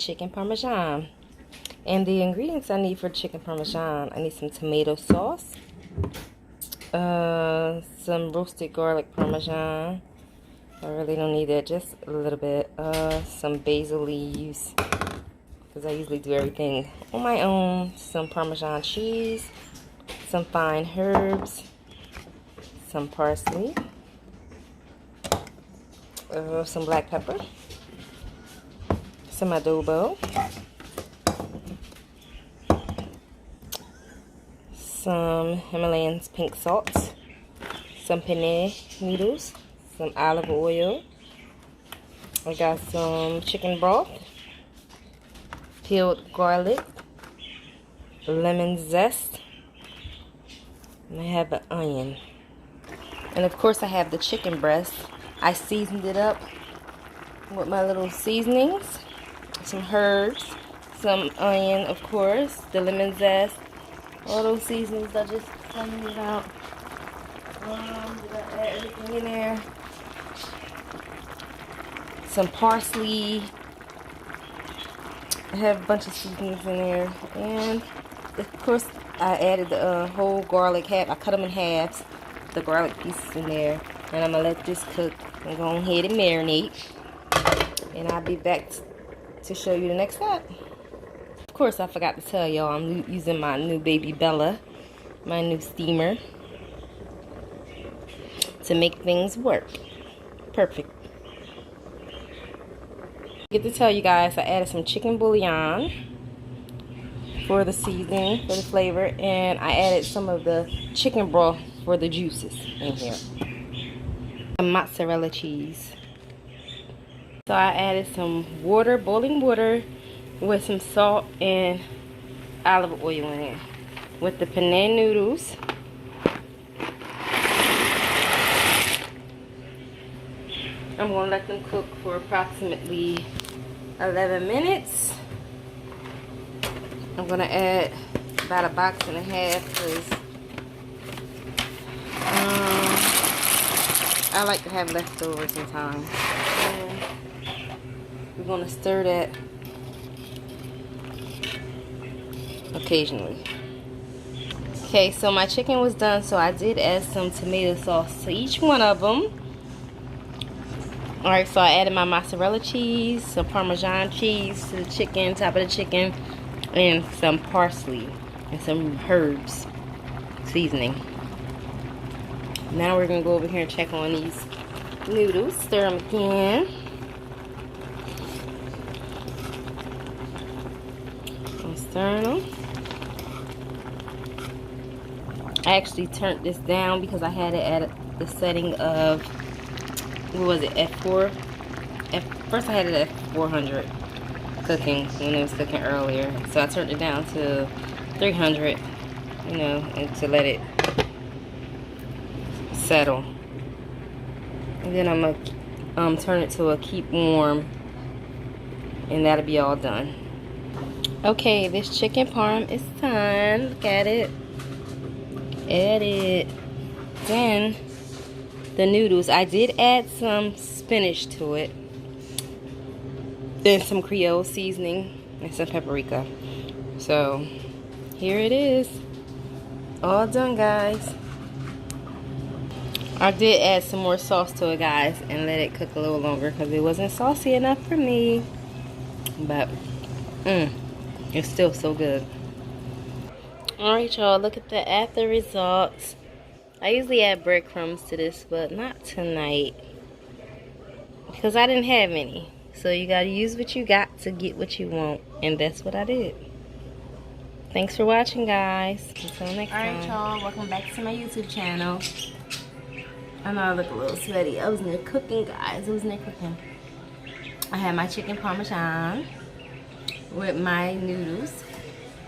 chicken parmesan. And the ingredients I need for chicken parmesan, I need some tomato sauce, some roasted garlic parmesan. I really don't need that, just a little bit. Some basil leaves, because I usually do everything on my own. Some Parmesan cheese, some fine herbs, some parsley, some black pepper, some adobo, some Himalayan pink salt, some penne noodles, some olive oil. I got some chicken broth, peeled garlic, lemon zest, and I have an onion. And of course I have the chicken breast. I seasoned it up with my little seasonings, some herbs, some onion, of course, the lemon zest, all those seasonings. I just summoned it out. Did I add everything in there? Some parsley. I have a bunch of seasonings in there, and of course I added the whole garlic half. I cut them in halves, the garlic pieces in there, and I'm gonna let this cook and go ahead and marinate, and I'll be back to show you the next step. Of course, I forgot to tell y'all I'm using my new baby Bella, my new steamer, to make things work perfect. I get to tell you guys I added some chicken bouillon for the seasoning, for the flavor, and I added some of the chicken broth for the juices in here. Some mozzarella cheese. So I added some water, boiling water, with some salt and olive oil in it. With the penne noodles. I'm going to let them cook for approximately 11 minutes. I'm going to add about a box and a half because I like to have leftovers sometimes. And we're going to stir that occasionally. Okay, so my chicken was done, so I did add some tomato sauce to each one of them. Alright, so I added my mozzarella cheese, some Parmesan cheese to the chicken, top of the chicken, and some parsley and some herbs seasoning. Now we're going to go over here and check on these noodles. Stir them again. I'm stirring them. I actually turned this down because I had it at the setting of, what was it, F4? First I had it at 400 cooking when it was cooking earlier. So I turned it down to 300, you know, and to let it settle. And then I'm gonna turn it to a keep warm, and that'll be all done. Okay, this chicken parm is done. Look at it. Add it. Then the noodles, I did add some spinach to it, then some Creole seasoning and some paprika. So here it is, all done, guys. I did add some more sauce to it, guys, and let it cook a little longer because it wasn't saucy enough for me, but it's still so good. Alright, y'all, look at the after results. I usually add breadcrumbs to this, but not tonight because I didn't have any. So you gotta use what you got to get what you want, and that's what I did. Thanks for watching, guys. Until next time. Alright, y'all, welcome back to my YouTube channel. I know I look a little sweaty. I was in there cooking, guys. I was in there cooking. I had my chicken parmesan with my noodles,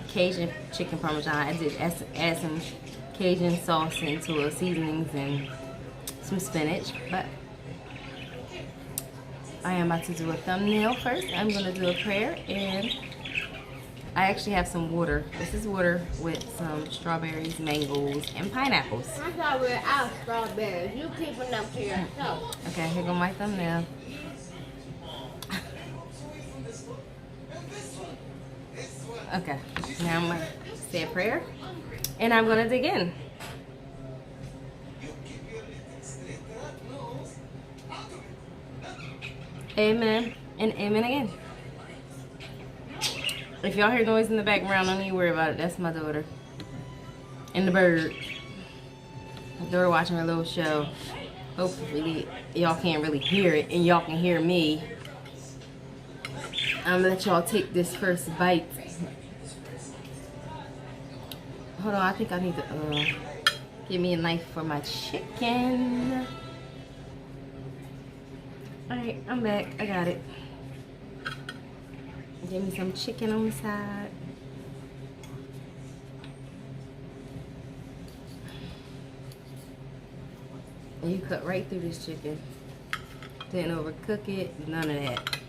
Cajun chicken parmesan. I did add some Cajun sauce into it, seasonings and some spinach. But I am about to do a thumbnail first. I'm going to do a prayer, and I actually have some water. This is water with some strawberries, mangoes, and pineapples. I thought we were out of strawberries. You keeping them to yourself. Okay, here go my thumbnail. Okay, now I'm gonna say a prayer and I'm gonna dig in. Amen and amen again. If y'all hear noise in the background, don't even worry about it. That's my daughter and the bird. They're watching a little show. Hopefully y'all can't really hear it and y'all can hear me. I'm gonna let y'all take this first bite. Hold on, I think I need to give me a knife for my chicken. Alright, I'm back. I got it. Give me some chicken on the side. And you cut right through this chicken. Didn't overcook it, none of that.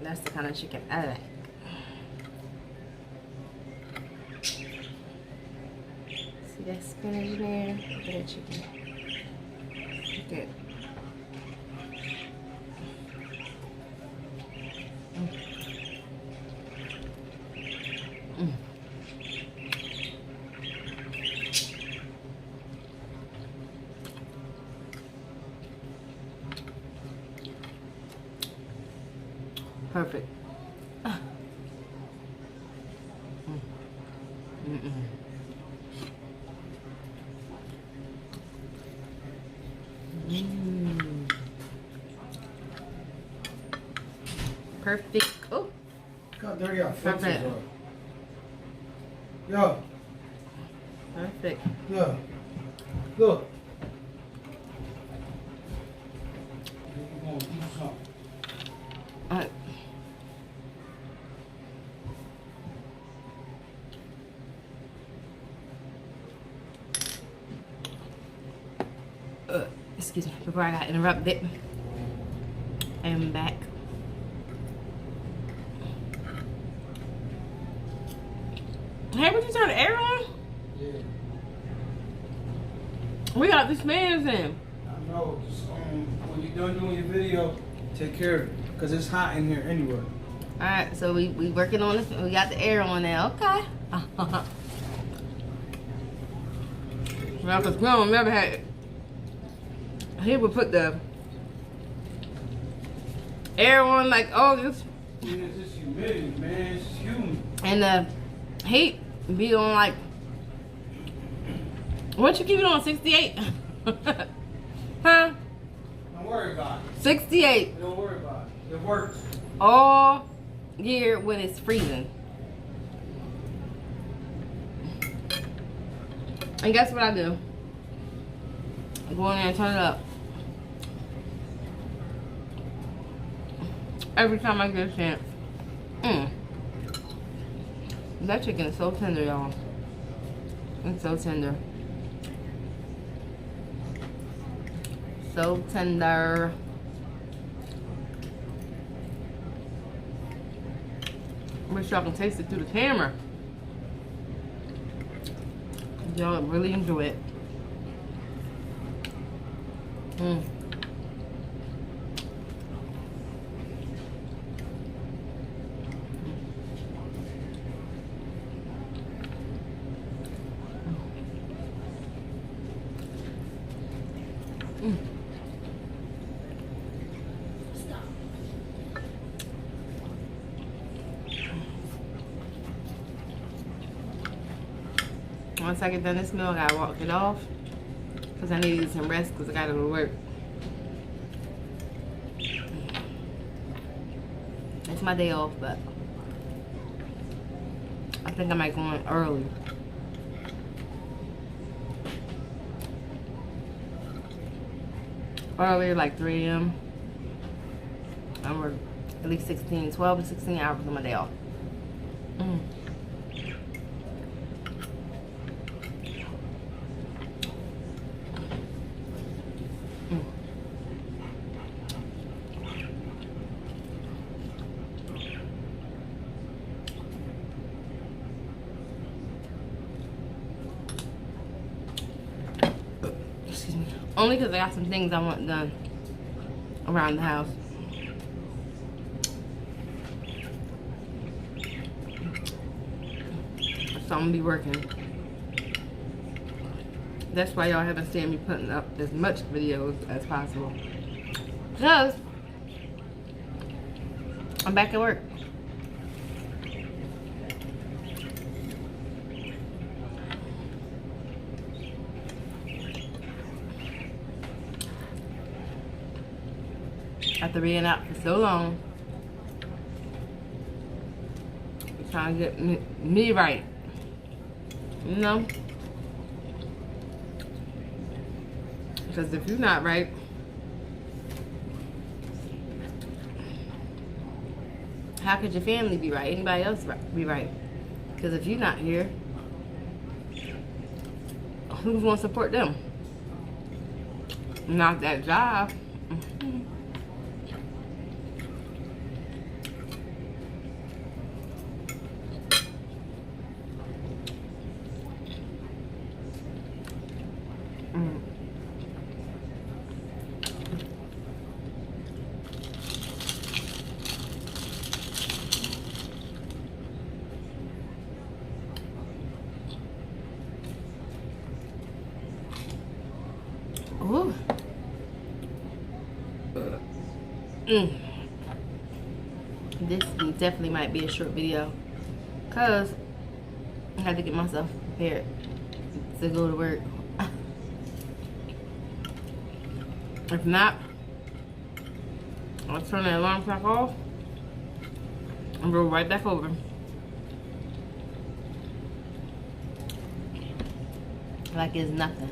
That's the kind of chicken I like. See that spinach in there? Look at that chicken. Look at perfect. Perfect. Oh. God, there you go. Perfect. Yeah. Perfect. Yeah. Look. You're gonna do something. Excuse me, before I got interrupted. I'm back. Hey, would you turn the air on? Yeah. We got these fans in. I know. Just, when you're done doing your video, take care of it. Because it's hot in here anyway. Alright, so we working on this. We got the air on now. Okay. Well, because Grandma never had it. He would put the air on like, oh, this. Yeah, it's just humidity, man. It's humid. And the heat be on like, what you keep it on, 68? Huh? Don't worry about it. 68 Don't worry about it. It works. all year when it's freezing. And guess what I do? I go in there and turn it up. Every time I get a chance. That chicken is so tender, y'all. It's so tender. So tender. Wish y'all can taste it through the camera. Y'all really enjoy it. Once I get done this meal, I gotta walk it off because I need some rest because I gotta go to work. It's my day off, but I think I might go in early. Earlier, like 3 a.m. I work at least 12 to 16 hours on my day off. Excuse me. Only because I got some things I want done around the house. So I'm gonna be working. That's why y'all haven't seen me putting up as much videos as possible. Because I'm back at work. After being out for so long, trying to get me right, you know? Because if you're not right, how could your family be right? Anybody else be right? Because if you're not here, who's going to support them? Not that job. Ooh. This definitely might be a short video because I had to get myself prepared to go to work. If not, I'll turn the alarm clock off and roll right back over. Like it's nothing.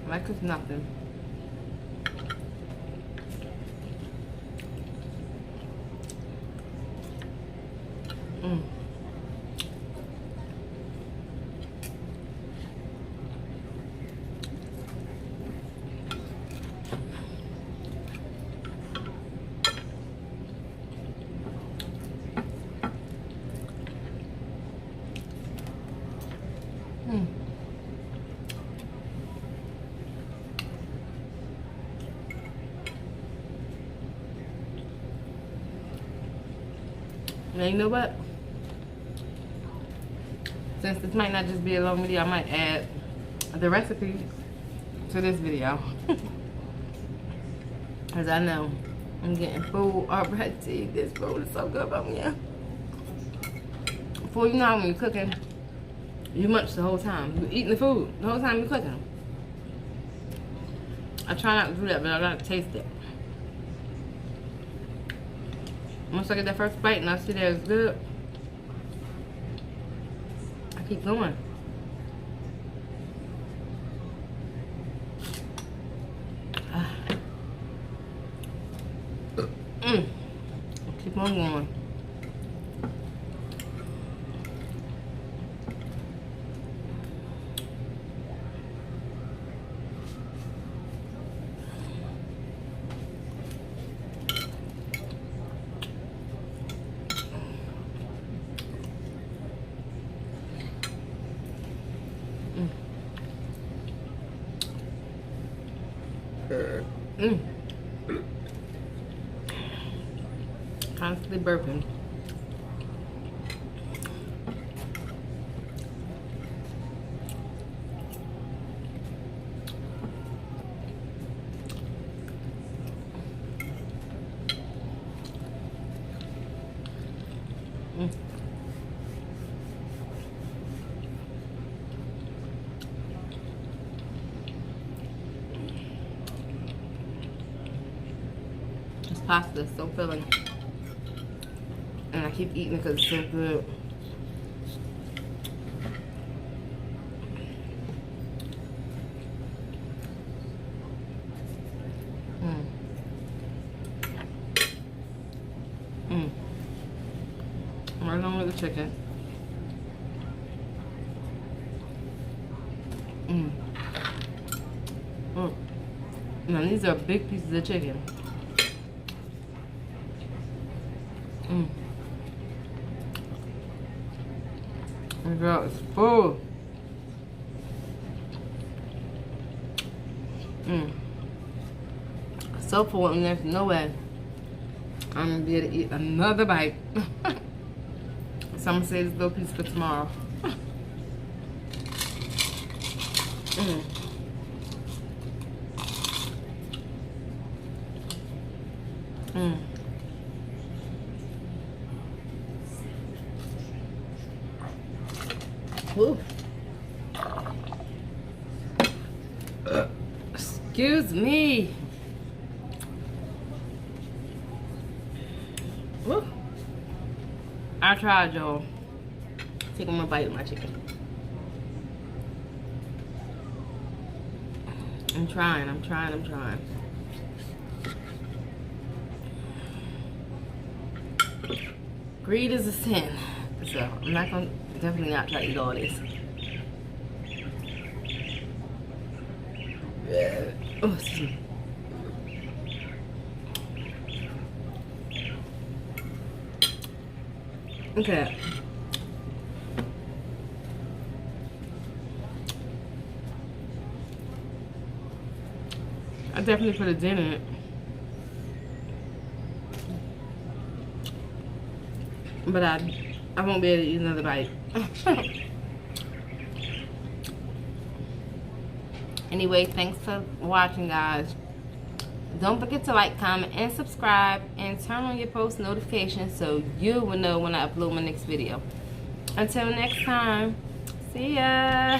Like it's nothing. Now you know what? Since this might not just be a long video, I might add the recipe to this video. Because I know I'm getting full already. This food is so good about me. Before you know how when you're cooking, you munch the whole time. You're eating the food the whole time you're cooking. I try not to do that, but I gotta taste it. Once I get that first bite and I see that it's good, I keep going. Keep on going. Constantly burping. This pasta is so filling. And I keep eating because it's so good. Right on with the chicken. Now these are big pieces of chicken. Girl, it's full. So full, and there's no way I'm gonna be able to eat another bite. So I'm gonna save this little piece for tomorrow. Mm. Mm. Woo. Excuse me. Woo. I tried, y'all. Taking my bite of my chicken. I'm trying. Greed is a sin. So I'm not gonna, definitely not try to eat all this. Oh, excuse me. Okay. I definitely put a dent in it. But I won't be able to eat another bite. Anyway, thanks for watching, guys. Don't forget to like, comment, and subscribe, and turn on your post notifications so you will know when I upload my next video. Until next time, see ya.